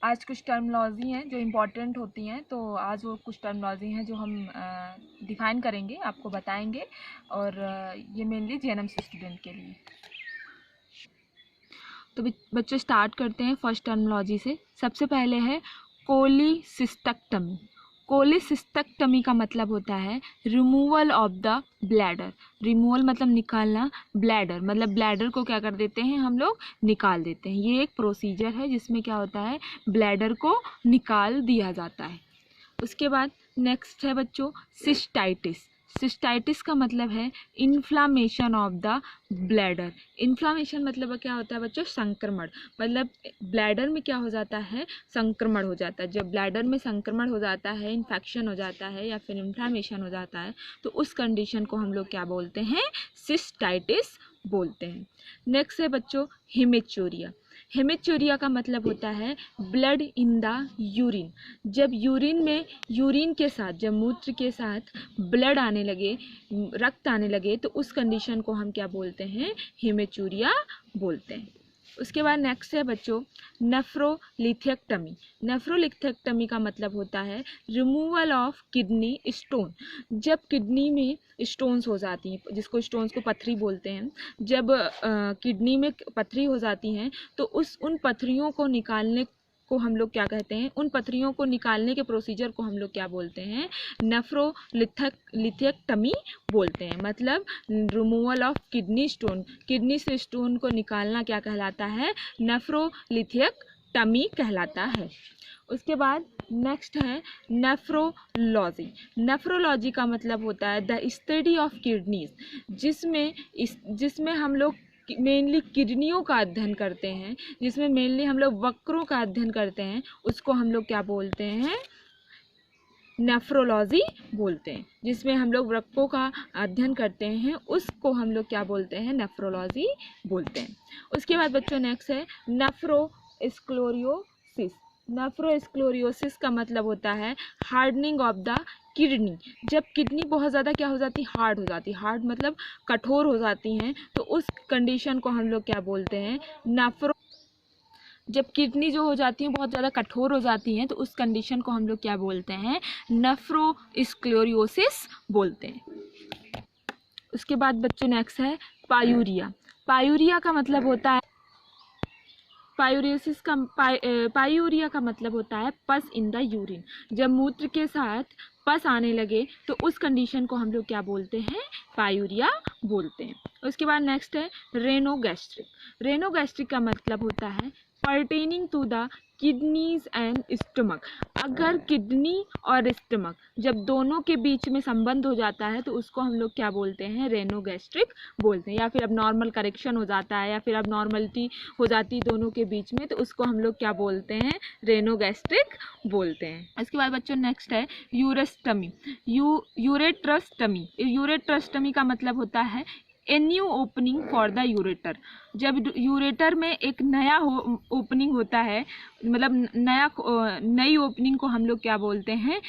आज कुछ टर्मिनोलॉजी हैं जो इम्पोर्टेंट होती हैं, तो आज वो कुछ टर्मिनोलॉजी हैं जो हम डिफ़ाइन करेंगे, आपको बताएंगे। और ये मेनली जेएनएमसी स्टूडेंट के लिए। तो बच्चों स्टार्ट करते हैं फर्स्ट टर्मिनोलॉजी से। सबसे पहले है कोलिसिस्टेक्टमी। कोलिसिस्टेक्टमी का मतलब होता है removal of the bladder. Removal मतलब निकालना, ब्लैडर मतलब ब्लैडर को क्या कर देते हैं हम लोग, निकाल देते हैं। ये एक प्रोसीजर है जिसमें क्या होता है, ब्लैडर को निकाल दिया जाता है। उसके बाद नेक्स्ट है बच्चों सिस्टाइटिस। सिस्टाइटिस का मतलब है inflammation of the bladder. Inflammation मतलब क्या होता है बच्चों, संक्रमण। मतलब ब्लैडर में क्या हो जाता है, संक्रमण हो जाता है। जब ब्लैडर में संक्रमण हो जाता है, इन्फेक्शन हो जाता है या फिर इन्फ्लामेशन हो जाता है, तो उस कंडीशन को हम लोग क्या बोलते हैं, सिस्टाइटिस बोलते हैं। नेक्स्ट है बच्चों हेमेचूरिया। हेमेचूरिया का मतलब होता है ब्लड इन द यूरिन। जब यूरिन के साथ, जब मूत्र के साथ ब्लड आने लगे, रक्त आने लगे, तो उस कंडीशन को हम क्या बोलते हैं, हेमेचूरिया बोलते हैं। उसके बाद नेक्स्ट है बच्चों नेफ्रोलिथेक्टमी। नेफ्रोलिथेक्टमी का मतलब होता है रिमूवल ऑफ किडनी स्टोन। जब किडनी में स्टोन्स हो जाती हैं, जिसको स्टोन्स को पथरी बोलते हैं, जब किडनी में पथरी हो जाती हैं, तो उन पथरियों को निकालने को हम लोग क्या कहते हैं, उन पथरियों को निकालने के प्रोसीजर को हम लोग क्या बोलते हैं, नेफ्रोलिथेक्टमी बोलते हैं। मतलब removal of kidney stone, kidney से स्टोन को निकालना क्या कहलाता है, नेफ्रोलिथेक्टमी कहलाता है। उसके बाद नेक्स्ट है नेफ्रोलॉजी। नेफ्रोलॉजी का मतलब होता है द स्टडी ऑफ किडनीज, जिसमें हम लोग मेनली किडनियों का अध्ययन करते हैं, जिसमें मेनली हम लोग वक्रों का अध्ययन करते हैं, उसको हम लोग क्या बोलते हैं, नेफ्रोलॉजी बोलते हैं। जिसमें हम लोग वृक्कों का अध्ययन करते हैं, उसको हम लोग क्या बोलते हैं, नेफ्रोलॉजी बोलते हैं। उसके बाद बच्चों नेक्स्ट है नेफ्रोस्क्लेरोसिस। नेफ्रोस्क्लेरोसिस का मतलब होता है हार्डनिंग ऑफ द किडनी। जब किडनी बहुत ज़्यादा क्या हो जाती, हार्ड हो जाती, हार्ड मतलब कठोर हो जाती हैं, तो उस कंडीशन को हम लोग क्या बोलते हैं, नेफ्रो। जब किडनी जो हो जाती हैं बहुत ज़्यादा कठोर हो जाती हैं, तो उस कंडीशन को हम लोग क्या बोलते हैं, नेफ्रोस्क्लेरोसिस बोलते हैं। उसके बाद बच्चों नेक्स्ट है पायूरिया। पायूरिया का मतलब होता है पायूरिया का मतलब होता है पस इन द यूरिन। जब मूत्र के साथ पस आने लगे, तो उस कंडीशन को हम लोग क्या बोलते हैं, पायूरिया बोलते हैं। उसके बाद नेक्स्ट है रेनोगैस्ट्रिक। रेनोगैस्ट्रिक का मतलब होता है pertaining to the kidneys and stomach. अगर किडनी और स्टमक जब दोनों के बीच में संबंध हो जाता है, तो उसको हम लोग क्या बोलते हैं, रेनोगैस्ट्रिक बोलते हैं। या फिर अब नॉर्मल करेक्शन हो जाता है, या फिर अब नॉर्मलिटी हो जाती है दोनों के बीच में, तो उसको हम लोग क्या बोलते हैं, रेनोगैस्ट्रिक बोलते हैं। इसके बाद बच्चों नेक्स्ट है यूरेस्टमी। यूरेट्रस्टमी। यूरेट्रस्टमी का मतलब होता है a new opening for the ureter. जब यूरेटर में एक नया ओपनिंग होता है, मतलब नई ओपनिंग को हम लोग क्या बोलते हैं,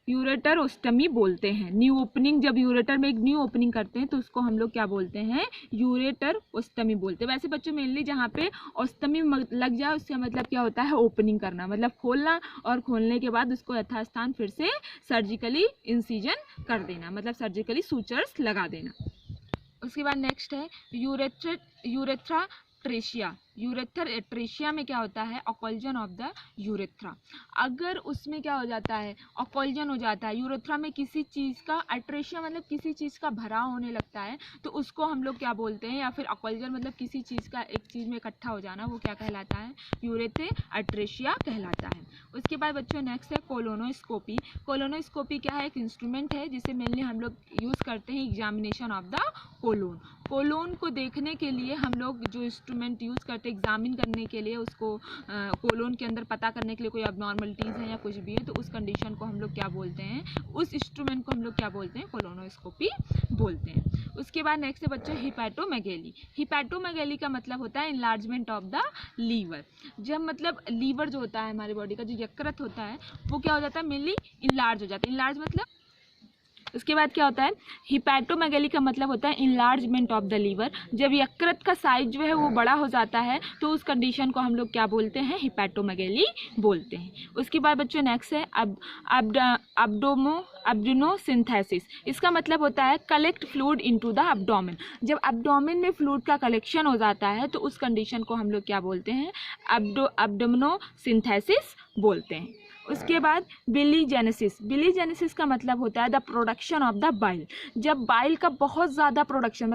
यूरेटरोस्टमी बोलते हैं। न्यू ओपनिंग, जब यूरेटर में एक न्यू ओपनिंग करते हैं, तो उसको हम लोग क्या बोलते हैं, यूरेटरोस्टमी बोलते हैं। वैसे बच्चों मेनली जहाँ पे ओस्टमी लग जाए, उसका मतलब क्या होता है, ओपनिंग करना, मतलब खोलना, और खोलने के बाद उसको यथास्थान फिर से सर्जिकली इंसिजन कर देना, मतलब सर्जिकली सूचर्स लगा देना। उसके बाद नेक्स्ट है यूरेथ्रा ट्रेशिया। यूरेथर ट्रेशिया में क्या होता है, ऑकल्जन ऑफ द यूरेथ्रा। अगर उसमें क्या हो जाता है, ऑकल्जन हो जाता है यूरेथ्रा में, किसी चीज़ का अट्रेशिया मतलब किसी चीज़ का भराव होने लगता है, तो उसको हम लोग क्या बोलते हैं, या फिर ऑकल्जन मतलब किसी चीज़ का एक चीज़ में इकट्ठा हो जाना, वो क्या कहलाता है, यूरेथे अट्रेशिया कहलाता है। उसके बाद बच्चों नेक्स्ट है कोलोनोस्कोपी। कोलोनोस्कोपी क्या है, एक इंस्ट्रूमेंट है जिसे मेनली हम लोग यूज़ करते हैं examination of the colon. Colon को देखने के लिए हम लोग जो इंस्ट्रूमेंट यूज़ करते हैं एग्जामिन करने के लिए, उसको कोलोन के अंदर पता करने के लिए कोई अबनॉर्मलिटीज़ हैं या कुछ भी है, तो उस कंडीशन को हम लोग क्या बोलते हैं, उस इंस्ट्रूमेंट को हम लोग क्या बोलते हैं, कोलोनोस्कोपी बोलते हैं। उसके बाद नेक्स्ट है बच्चों हिपैटोमेगैली। हिपैटोमेगैली का मतलब होता है इनलार्जमेंट ऑफ द लीवर। जब मतलब लीवर जो होता है हमारी बॉडी का, जो यकृत होता है, वो क्या हो जाता है, मेनली इनलार्ज हो जाता है। इनलार्ज मतलब उसके बाद क्या होता है, हिपैटोमेगैली का मतलब होता है इनलार्जमेंट ऑफ द लीवर। जब यकृत का साइज जो है वो बड़ा हो जाता है तो उस कंडीशन को हम लोग क्या बोलते हैं, हिपैटोमेगैली बोलते हैं। उसके बाद बच्चों नेक्स्ट है एब्डोनोसिंथेसिस। इसका मतलब होता है collect fluid into the abdomen. जब एब्डोमेन में फ्लूइड का कलेक्शन हो जाता है तो उस कंडीशन को हम लोग क्या बोलते हैं, एब्डोमिनोसिंथेसिस बोलते हैं। उसके बाद बिलीजेनेसिस। बिलीजेनेसिस का मतलब होता है the production of the bile. जब बाइल का बहुत ज़्यादा प्रोडक्शन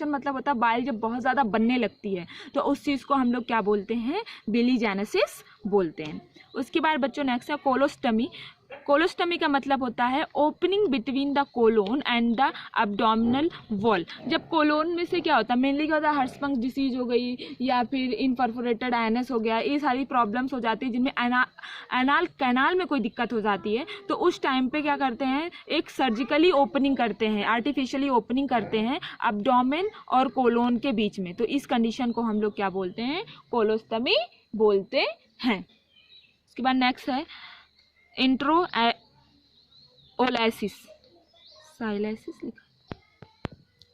मतलब होता है बाइल जब बहुत ज़्यादा बनने लगती है तो उस चीज़ को हम लोग क्या बोलते हैं, बिलीजेनेसिस बोलते हैं। उसके बाद बच्चों नेक्स्ट है कोलोस्टमी। कोलोस्टमी का मतलब होता है opening between the colon and the abdominal wall. जब कोलोन में से क्या होता है, मेनली क्या होता है, हर्शफंक्स डिसीज हो गई या फिर इनपरफोरेटेड एनस हो गया, ये सारी प्रॉब्लम्स हो जाती है जिनमें एनाल कैनाल में कोई दिक्कत हो जाती है। तो उस टाइम पे क्या करते हैं, एक सर्जिकली ओपनिंग करते हैं, आर्टिफिशियली ओपनिंग करते हैं एब्डोमेन और कोलोन के बीच में। तो इस कंडीशन को हम लोग क्या बोलते हैं, कोलोस्टमी बोलते हैं। उसके बाद नेक्स्ट है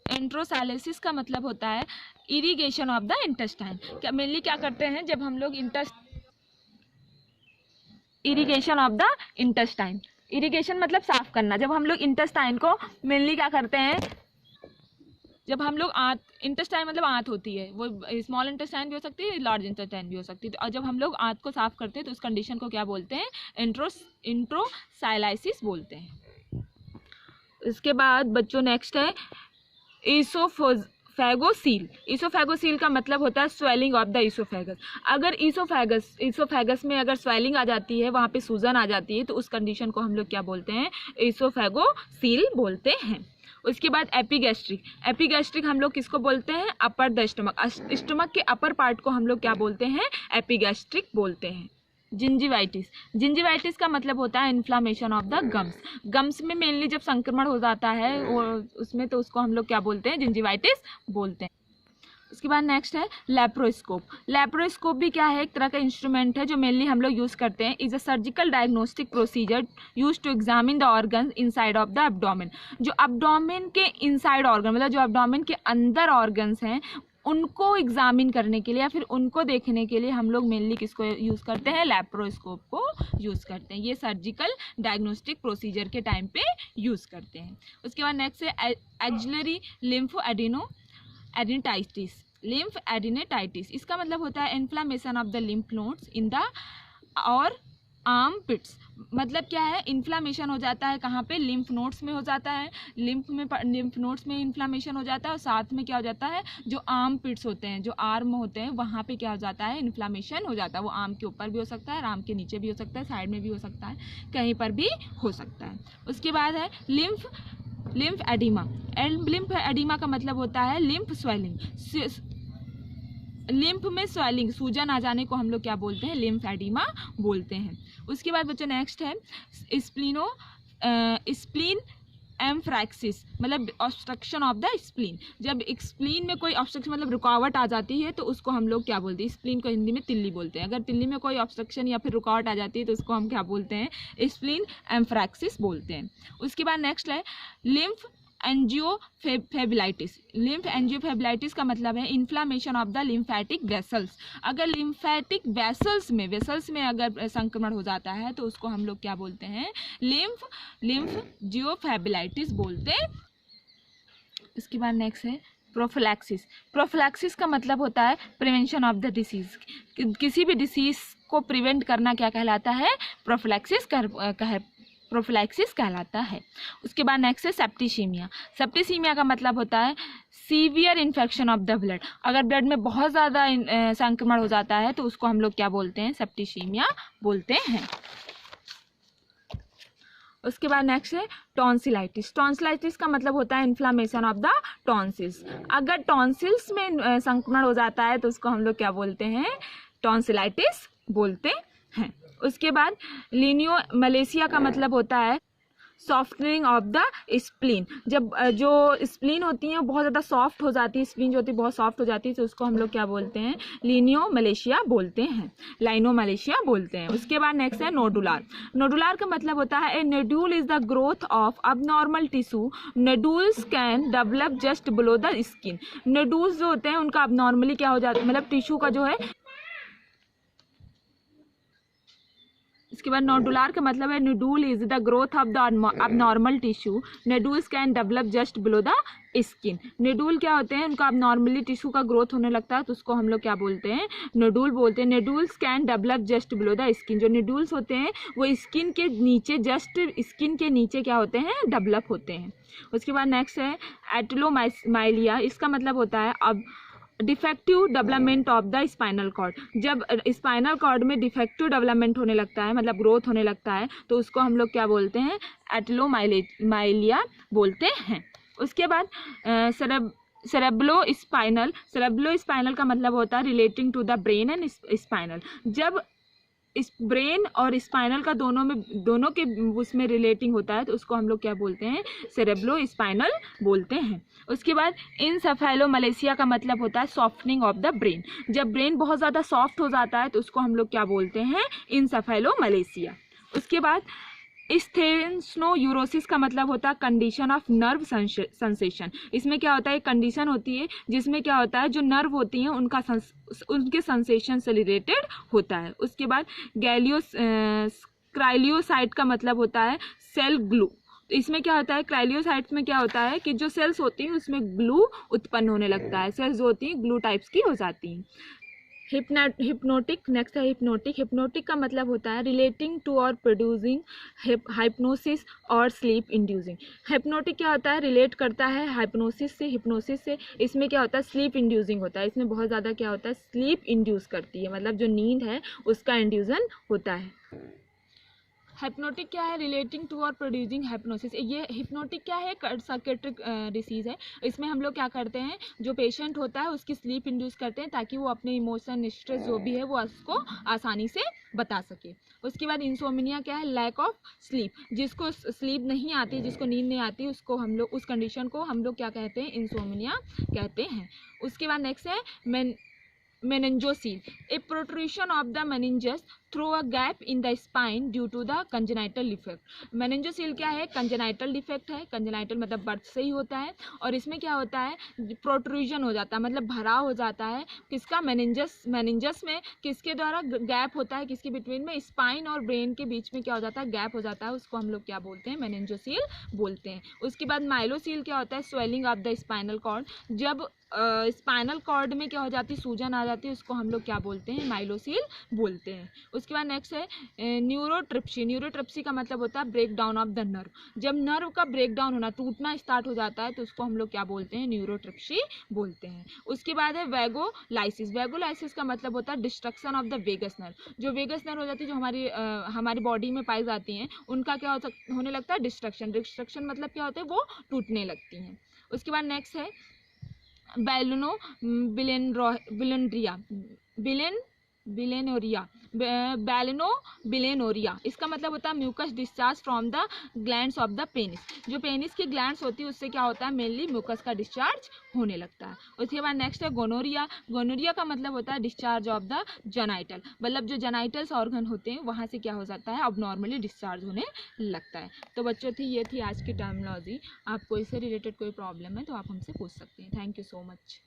एंट्रोसाइलेसिस का मतलब होता है इरिगेशन ऑफ द इंटेस्टाइन। क्या मेनली क्या करते हैं, जब हम लोग irrigation of the intestine, irrigation मतलब साफ करना। जब हम लोग इंटेस्टाइन को मेनली क्या करते हैं, जब हम लोग इंटेस्टाइन मतलब आंत होती है, वो स्मॉल इंटेस्टाइन भी हो सकती है, लार्ज इंटेस्टाइन भी हो सकती है। और जब हम लोग आंत को साफ करते हैं तो उस कंडीशन को क्या बोलते हैं, इंट्रोसाइलाइसिस बोलते हैं। इसके बाद बच्चों नेक्स्ट है ईसोफेगोसील। ईसोफेगोसील का मतलब होता है स्वेलिंग ऑफ द ईसोफेगस। अगर ईसोफेगस में अगर स्वेलिंग आ जाती है, वहाँ पे सूजन आ जाती है, तो उस कंडीशन को हम लोग क्या बोलते हैं, ईसोफेगोसील बोलते हैं। उसके बाद एपिगैस्ट्रिक हम लोग किसको बोलते हैं, अपर द स्टमक के अपर पार्ट को हम लोग क्या बोलते हैं, एपिगैस्ट्रिक बोलते हैं। जिंजिवाइटिस का मतलब होता है इन्फ्लामेशन ऑफ द गम्स में मेनली जब संक्रमण हो जाता है वो उसमें, तो उसको हम लोग क्या बोलते हैं, जिंजिवाइटिस बोलते हैं। उसके बाद नेक्स्ट है लेप्रोस्कोप भी क्या है, एक तरह का इंस्ट्रूमेंट है जो मेनली हम लोग यूज़ करते हैं। Is a surgical diagnostic procedure use to examine the organ inside of the abdomen. जो एब्डोमेन के इनसाइड ऑर्गन मतलब जो एब्डोमेन के अंदर ऑर्गन्स हैं उनको एग्जामिन करने के लिए या फिर उनको देखने के लिए हम लोग मेनली किसको यूज़ करते हैं, लेप्रोस्कोप को यूज़ करते हैं। ये सर्जिकल डायग्नोस्टिक प्रोसीजर के टाइम पे यूज़ करते हैं। उसके बाद नेक्स्ट है एक्सिलरी लिम्फ एडिनेटाइटिस। इसका मतलब होता है inflammation of the lymph nodes in the और आर्म पिट्स। मतलब क्या है, इन्फ्लामेशन हो जाता है कहाँ पे, लिम्फ नोड्स में हो जाता है, लिम्फ नोड्स में इन्फ्लामेशन हो जाता है और साथ में क्या हो जाता है, जो आर्म पिट्स होते हैं, जो आर्म होते हैं, वहाँ पे क्या हो जाता है, इन्फ्लामेशन हो जाता है। वो आर्म के ऊपर भी हो सकता है, आर्म के नीचे भी हो सकता है, साइड में भी हो सकता है, कहीं पर भी हो सकता है। उसके बाद है लिम्फ एडिमा। लिम्फ एडिमा का मतलब होता है लिम्फ स्वेलिंग। लिम्फ में स्वेलिंग, सूजन आ जाने को हम लोग क्या बोलते हैं, लिम्फ एडिमा बोलते हैं। उसके बाद बच्चों नेक्स्ट है स्प्लीन एम्फ्रैक्सिस, मतलब ऑब्स्ट्रक्शन ऑफ द स्प्लीन। जब स्प्लीन में कोई ऑब्स्ट्रक्शन मतलब रुकावट आ जाती है तो उसको हम लोग क्या बोलते हैं, स्प्लीन को हिंदी में तिल्ली बोलते हैं। अगर तिल्ली में कोई ऑब्स्ट्रक्शन या फिर रुकावट आ जाती है तो उसको हम क्या बोलते हैं, स्प्लीन एम्फ्रैक्सिस बोलते हैं। उसके बाद नेक्स्ट है लिम्फ एंजियोफेबुलाइटिस। लिम्फ एंजियोफेबुलाइटिस का मतलब है inflammation of the lymphatic vessels. अगर लिम्फेटिक वेसल्स में अगर संक्रमण हो जाता है तो उसको हम लोग क्या बोलते हैं, लिम्फ जियोफेबुलाइटिस बोलते। इसके बाद नेक्स्ट है प्रोफिलैक्सिस का मतलब होता है प्रिवेंशन ऑफ द डिसीज। किसी भी डिसीज को प्रिवेंट करना क्या कहलाता है, प्रोफिलैक्सिस कहलाता है। उसके बाद नेक्स्ट है सेप्टिसीमिया का मतलब होता है severe infection of the blood. अगर ब्लड में बहुत ज़्यादा संक्रमण हो जाता है तो उसको हम लोग क्या बोलते हैं, सेप्टिसीमिया बोलते हैं। उसके बाद नेक्स्ट है टॉन्सिलाइटिस का मतलब होता है इन्फ्लामेशन ऑफ द टॉन्सिल्स। अगर टॉन्सिल्स में संक्रमण हो जाता है तो उसको हम लोग क्या बोलते हैं, टॉन्सिलाइटिस बोलते हैं। उसके बाद लिनियो मलेशिया का मतलब होता है सॉफ्टनिंग ऑफ द स्प्लीन, जब जो स्प्लीन होती हैं बहुत ज़्यादा सॉफ्ट हो जाती है, स्प्लीन जो होती है बहुत सॉफ्ट हो जाती है, तो उसको हम लोग क्या बोलते हैं, लिनियोमलेशिया बोलते हैं, लाइनोमलेशिया बोलते हैं। उसके बाद नेक्स्ट है नोडुलार। नोडुलार का मतलब होता है a nodule is the growth of abnormal tissue, nodules can develop just below the skin. Nodules जो होते हैं उनका अबनॉर्मली क्या हो जाता है, मतलब टिश्यू का जो है। इसके बाद नोडुलार का मतलब है nodule is the growth of the abnormal tissue, nodules can develop just below the skin. Nodule क्या होते हैं, उनका अबनॉर्मली टिश्यू का ग्रोथ होने लगता है, तो उसको हम लोग क्या बोलते हैं, नोडुल बोलते हैं। Nodules can develop just below the skin, जो नोडुल्स होते हैं वो स्किन के नीचे, जस्ट स्किन के नीचे क्या होते हैं, डेवलप होते हैं। उसके बाद नेक्स्ट है एटलोमाइलिया। इसका मतलब होता है अब defective development of the spinal cord. जब स्पाइनल कॉर्ड में डिफेक्टिव डेवलपमेंट होने लगता है, मतलब ग्रोथ होने लगता है, तो उसको हम लोग क्या बोलते हैं, एटलोमाइलिया बोलते हैं। उसके बाद सेरेब्लो स्पाइनल का मतलब होता है relating to the brain and spinal. जब इस ब्रेन और स्पाइनल का दोनों के उसमें रिलेटिंग होता है, तो उसको हम लोग क्या बोलते हैं, सेरेब्लो स्पाइनल बोलते हैं। उसके बाद इनसेफेलोमलेशिया का मतलब होता है सॉफ्टनिंग ऑफ द ब्रेन। जब ब्रेन बहुत ज़्यादा सॉफ्ट हो जाता है, तो उसको हम लोग क्या बोलते हैं, इनसेफेलोमलेशिया। उसके बाद स्टेनोयूरोसिस का मतलब होता है कंडीशन ऑफ नर्व सेंसेशन। इसमें क्या होता है, एक कंडीशन होती है जिसमें क्या होता है, जो नर्व होती हैं उनके सेंसेशन से रिलेटेड होता है। उसके बाद क्राइलियोसाइट का मतलब होता है सेल ग्लू। इसमें क्या होता है, क्राइलियोसाइट्स में क्या होता है कि जो सेल्स होती हैं उसमें ग्लू उत्पन्न होने लगता है, सेल्स जो होती हैं ग्लू टाइप्स की हो जाती हैं। हिप्नोटिक, नेक्स्ट है हिप्नोटिक। हिप्नोटिक का मतलब होता है रिलेटिंग टू और प्रोड्यूसिंग हाइप्नोसिस और स्लीप इंड्यूसिंग। हिप्नोटिक क्या होता है, रिलेट करता है हाइप्नोसिस से। इसमें क्या होता है, स्लीप इंड्यूसिंग होता है, इसमें बहुत ज़्यादा क्या होता है, स्लीप इंड्यूस करती है, मतलब जो नींद है उसका इंड्यूजन होता है। हिप्नोटिक क्या है, रिलेटिंग टू और प्रोड्यूसिंग हाइप्नोसिस। ये हिप्नोटिक क्या है, साइकेट्रिक डिसीज़ है। इसमें हम लोग क्या करते हैं, जो पेशेंट होता है उसकी स्लीप इंड्यूस करते हैं, ताकि वो अपने इमोशन स्ट्रेस जो भी है वो उसको आसानी से बता सके। उसके बाद इंसोमिनिया क्या है, लैक ऑफ स्लीप। जिसको स्लीप नहीं आती, जिसको नींद नहीं आती, उसको हम लोग, उस कंडीशन को हम लोग क्या कहते हैं, इंसोमिनिया कहते हैं। उसके बाद नेक्स्ट है meningocele, a protrusion of the meninges through a gap in the spine due to the congenital defect। meningocele क्या है, congenital defect है, congenital मतलब बर्थ से ही होता है, और इसमें क्या होता है, प्रोट्रूजन हो जाता है, मतलब भराव हो जाता है किसका, मेनिंजस में किसके द्वारा गैप होता है, किसके बिटवीन में, स्पाइन और ब्रेन के बीच में क्या हो जाता है, गैप हो जाता है, उसको हम लोग क्या बोलते हैं, मेनिंजोसील बोलते हैं। उसके बाद माइलोसील क्या होता है, swelling of the spinal cord. जब स्पाइनल कॉर्ड में क्या हो जाती है, सूजन आ जाती है, उसको हम लोग क्या बोलते हैं, माइलोसील बोलते हैं। उसके बाद नेक्स्ट है न्यूरोट्रिप्सी। न्यूरोट्रिप्सी का मतलब होता है break down of the nerve. जब नर्व का ब्रेक डाउन होना, टूटना स्टार्ट हो जाता है, तो उसको हम लोग क्या बोलते हैं, न्यूरोट्रिप्सी बोलते हैं। उसके बाद है वेगोलाइसिस। वेगोलाइसिस का मतलब होता है destruction of the vagus nerve. जो वेगस नर्व हो जाती है, जो हमारी बॉडी में पाई जाती हैं, उनका क्या होने लगता है, डिस्ट्रक्शन मतलब क्या होता है, वो टूटने लगती हैं। उसके बाद नेक्स्ट है बैलिनोबिलेनोरिया। इसका मतलब होता है mucus discharge from the glands of the penis. जो पेनिस की ग्लैंड्स होती है उससे क्या होता है, मेनली म्यूकस का डिस्चार्ज होने लगता है। उसके बाद नेक्स्ट है गोनोरिया। गोनोरिया का मतलब होता है डिस्चार्ज ऑफ द जेनाइटल, मतलब जो जेनाइटल्स ऑर्गन होते हैं वहाँ से क्या हो जाता है, अबनॉर्मली डिस्चार्ज होने लगता है। तो बच्चों ये थी आज की टर्मिनोलॉजी। आपको इससे रिलेटेड कोई प्रॉब्लम है तो आप हमसे पूछ सकते हैं। Thank you so much.